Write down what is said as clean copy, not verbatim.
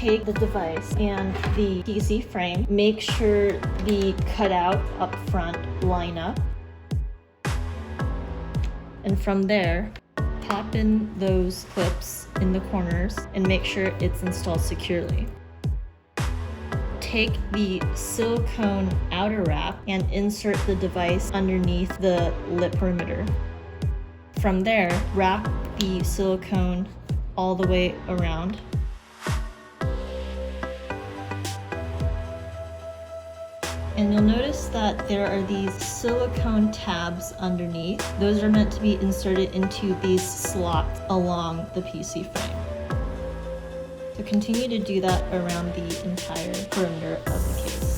take the device and the PC frame, make sure the cutout up front line up. And from there, pop in those clips in the corners and make sure it's installed securely. Take the silicone outer wrap and insert the device underneath the lip perimeter. From there, wrap the silicone all the way around. And you'll notice that there are these silicone tabs underneath. Those are meant to be inserted into these slots along the PC frame. So continue to do that around the entire perimeter of the case.